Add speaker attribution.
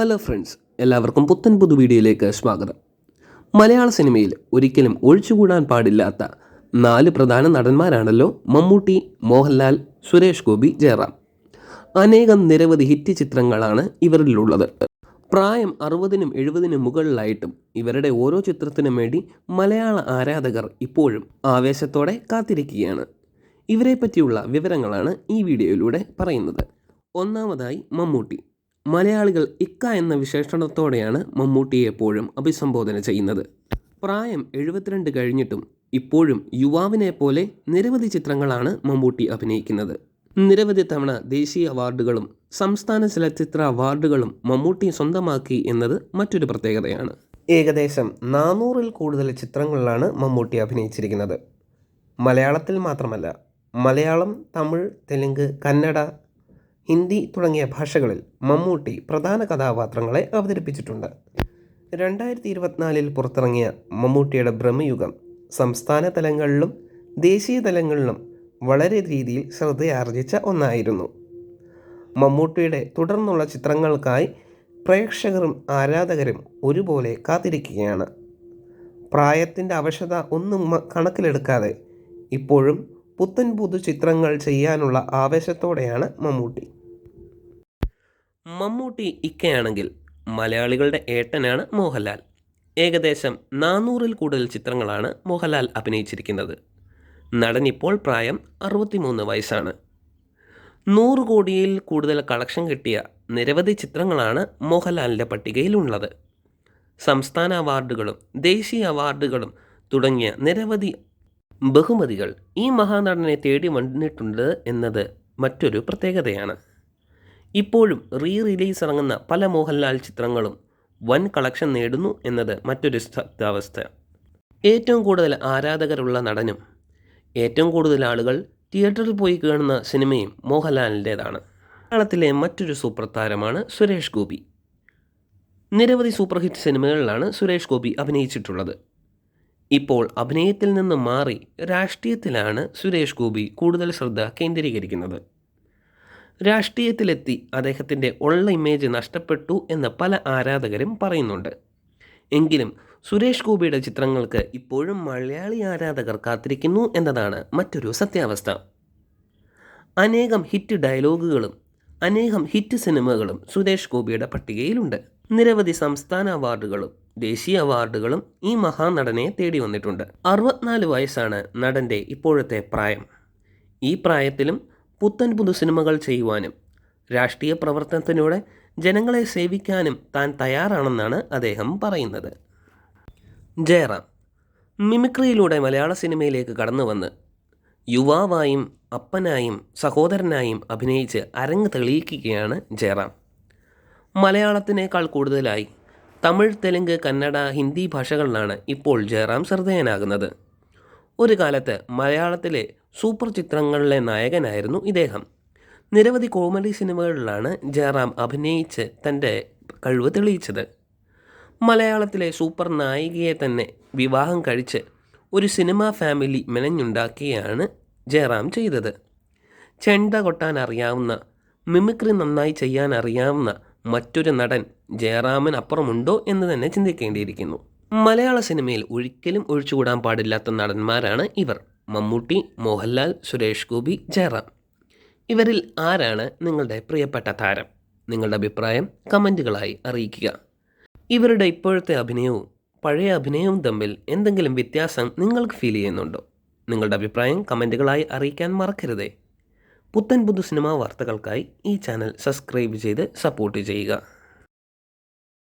Speaker 1: Hello friends, എല്ലാവർക്കും പുത്തൻ പുതു വീഡിയോയിലേക്ക് സ്വാഗതം. മലയാള സിനിമയിൽ ഒരിക്കലും ഒഴിച്ചുകൂടാൻ പാടില്ലാത്ത 4 പ്രധാന നടന്മാരാണല്ലോ മമ്മൂട്ടി, മോഹൻലാൽ, സുരേഷ് ഗോപി, ജയറാം. അനേകം നിരവധി ഹിറ്റ് ചിത്രങ്ങളാണ് ഇവരിലുള്ളത്. പ്രായം 60-നും 70-നും മുകളിലായിട്ടും ഇവരുടെ ഓരോ ചിത്രത്തിനും വേണ്ടി മലയാള ആരാധകർ ഇപ്പോഴും ആവേശത്തോടെ കാത്തിരിക്കുകയാണ്. ഇവരെ പറ്റിയുള്ള വിവരങ്ങളാണ് ഈ വീഡിയോയിലൂടെ പറയുന്നത്. ഒന്നാമതായി മമ്മൂട്ടി. മലയാളികൾ ഇക്ക എന്ന വിശേഷണത്തോടെയാണ് മമ്മൂട്ടിയെ എപ്പോഴും അഭിസംബോധന ചെയ്യുന്നത്. പ്രായം 72 കഴിഞ്ഞിട്ടും ഇപ്പോഴും യുവാവിനെ പോലെ നിരവധി ചിത്രങ്ങളാണ് മമ്മൂട്ടി അഭിനയിക്കുന്നത്. നിരവധി തവണ ദേശീയ അവാർഡുകളും സംസ്ഥാന ചലച്ചിത്ര അവാർഡുകളും മമ്മൂട്ടി സ്വന്തമാക്കി എന്നത് മറ്റൊരു പ്രത്യേകതയാണ്. ഏകദേശം 400-ൽ കൂടുതൽ ചിത്രങ്ങളിലാണ് മമ്മൂട്ടി അഭിനയിച്ചിരിക്കുന്നത്. മലയാളത്തിൽ മാത്രമല്ല, മലയാളം, തമിഴ്, തെലുങ്ക്, കന്നഡ, ഹിന്ദി തുടങ്ങിയ ഭാഷകളിൽ മമ്മൂട്ടി പ്രധാന കഥാപാത്രങ്ങളെ അവതരിപ്പിച്ചിട്ടുണ്ട്. 2024-ൽ പുറത്തിറങ്ങിയ മമ്മൂട്ടിയുടെ ബ്രഹ്മയുഗം സംസ്ഥാന തലങ്ങളിലും ദേശീയ തലങ്ങളിലും വളരെ രീതിയിൽ ശ്രദ്ധയാർജിച്ച ഒന്നായിരുന്നു. മമ്മൂട്ടിയുടെ തുടർന്നുള്ള ചിത്രങ്ങൾക്കായി പ്രേക്ഷകരും ആരാധകരും ഒരുപോലെ കാത്തിരിക്കുകയാണ്. പ്രായത്തിൻ്റെ അവശത ഒന്നും കണക്കിലെടുക്കാതെ ഇപ്പോഴും പുത്തൻ പുതു ചിത്രങ്ങൾ ചെയ്യാനുള്ള ആവേശത്തോടെയാണ് മമ്മൂട്ടി. മമ്മൂട്ടി ഇക്കയാണെങ്കിൽ മലയാളികളുടെ ഏട്ടനാണ് മോഹൻലാൽ. ഏകദേശം 400-ൽ കൂടുതൽ ചിത്രങ്ങളാണ് മോഹൻലാൽ അഭിനയിച്ചിരിക്കുന്നത്. നടൻ ഇപ്പോൾ പ്രായം 63 വയസ്സാണ്. 100 കോടിയിൽ കൂടുതൽ കളക്ഷൻ കിട്ടിയ നിരവധി ചിത്രങ്ങളാണ് മോഹൻലാലിൻ്റെ പട്ടികയിലുള്ളത്. സംസ്ഥാന അവാർഡുകളും ദേശീയ അവാർഡുകളും തുടങ്ങിയ നിരവധി ബഹുമതികൾ ഈ മഹാനടനെ തേടി വന്നിട്ടുണ്ട് എന്നത് മറ്റൊരു പ്രത്യേകതയാണ്. ഇപ്പോഴും റിലീസ് ഇറങ്ങുന്ന പല മോഹൻലാൽ ചിത്രങ്ങളും വൻ കളക്ഷൻ നേടുന്നു എന്നത് മറ്റൊരു സത്യാവസ്ഥ. ഏറ്റവും കൂടുതൽ ആരാധകരുള്ള നടനും ഏറ്റവും കൂടുതൽ ആളുകൾ തിയേറ്ററിൽ പോയി കാണുന്ന സിനിമയും മോഹൻലാലിൻ്റേതാണ്. മലയാളത്തിലെ മറ്റൊരു സൂപ്പർ താരമാണ് സുരേഷ് ഗോപി. നിരവധി സൂപ്പർ ഹിറ്റ് സിനിമകളിലാണ് സുരേഷ് ഗോപി അഭിനയിച്ചിട്ടുള്ളത്. ഇപ്പോൾ അഭിനയത്തിൽ നിന്ന് മാറി രാഷ്ട്രീയത്തിലാണ് സുരേഷ് ഗോപി കൂടുതൽ ശ്രദ്ധ കേന്ദ്രീകരിക്കുന്നത്. രാഷ്ട്രീയത്തിലെത്തി അദ്ദേഹത്തിൻ്റെ ഉള്ള ഇമേജ് നഷ്ടപ്പെട്ടു എന്ന് പല ആരാധകരും പറയുന്നുണ്ട്. എങ്കിലും സുരേഷ് ഗോപിയുടെ ചിത്രങ്ങൾക്ക് ഇപ്പോഴും മലയാളി ആരാധകർ കാത്തിരിക്കുന്നു എന്നതാണ് മറ്റൊരു സത്യാവസ്ഥ. അനേകം ഹിറ്റ് ഡയലോഗുകളും അനേകം ഹിറ്റ് സിനിമകളും സുരേഷ് ഗോപിയുടെ പട്ടികയിലുണ്ട്. നിരവധി സംസ്ഥാന അവാർഡുകളും ദേശീയ അവാർഡുകളും ഈ മഹാനടനെ തേടി വന്നിട്ടുണ്ട്. 64 വയസ്സാണ് നടൻ്റെ ഇപ്പോഴത്തെ പ്രായം. ഈ പ്രായത്തിലും പുത്തൻ പുതു സിനിമകൾ ചെയ്യുവാനും രാഷ്ട്രീയ പ്രവർത്തനത്തിലൂടെ ജനങ്ങളെ സേവിക്കാനും താൻ തയ്യാറാണെന്നാണ് അദ്ദേഹം പറയുന്നത്. ജയറാം മിമിക്രിയിലൂടെ മലയാള സിനിമയിലേക്ക് കടന്നു വന്ന് യുവാവായും അപ്പനായും സഹോദരനായും അഭിനയിച്ച് അരങ്ങ് തെളിയിക്കുകയാണ് ജയറാം. മലയാളത്തിനേക്കാൾ കൂടുതലായി തമിഴ്, തെലുങ്ക്, കന്നഡ, ഹിന്ദി ഭാഷകളിലാണ് ഇപ്പോൾ ജയറാം ശ്രദ്ധേയനാകുന്നത്. ഒരു കാലത്ത് മലയാളത്തിലെ സൂപ്പർ ചിത്രങ്ങളിലെ നായകനായിരുന്നു ഇദ്ദേഹം. നിരവധി കോമഡി സിനിമകളിലാണ് ജയറാം അഭിനയിച്ച് തൻ്റെ കഴിവ് തെളിയിച്ചത്. മലയാളത്തിലെ സൂപ്പർ നായികയെ തന്നെ വിവാഹം കഴിച്ച് ഒരു സിനിമാ ഫാമിലി മെനഞ്ഞുണ്ടാക്കിയാണ് ജയറാം ചെയ്തത്. ചെണ്ട കൊട്ടാൻ അറിയാവുന്ന, മിമിക്രി നന്നായി ചെയ്യാൻ അറിയാവുന്ന മറ്റൊരു നടൻ ജയറാമിനപ്പുറമുണ്ടോ എന്ന് തന്നെ ചിന്തിക്കേണ്ടിയിരിക്കുന്നു. മലയാള സിനിമയിൽ ഒരിക്കലും ഒഴിച്ചുകൂടാൻ പാടില്ലാത്ത നടന്മാരാണ് ഇവർ. മമ്മൂട്ടി, മോഹൻലാൽ, സുരേഷ് ഗോപി, ജയറാം. ഇവരിൽ ആരാണ് നിങ്ങളുടെ പ്രിയപ്പെട്ട താരം? നിങ്ങളുടെ അഭിപ്രായം കമൻറ്റുകളായി അറിയിക്കുക. ഇവരുടെ ഇപ്പോഴത്തെ അഭിനയവും പഴയ അഭിനയവും തമ്മിൽ എന്തെങ്കിലും വ്യത്യാസം നിങ്ങൾക്ക് ഫീൽ ചെയ്യുന്നുണ്ടോ? നിങ്ങളുടെ അഭിപ്രായം കമൻറ്റുകളായി അറിയിക്കാൻ മറക്കരുതേ. പുത്തൻ പുതു സിനിമാ വാർത്തകൾക്കായി ഈ ചാനൽ സബ്സ്ക്രൈബ് ചെയ്ത് സപ്പോർട്ട് ചെയ്യുക.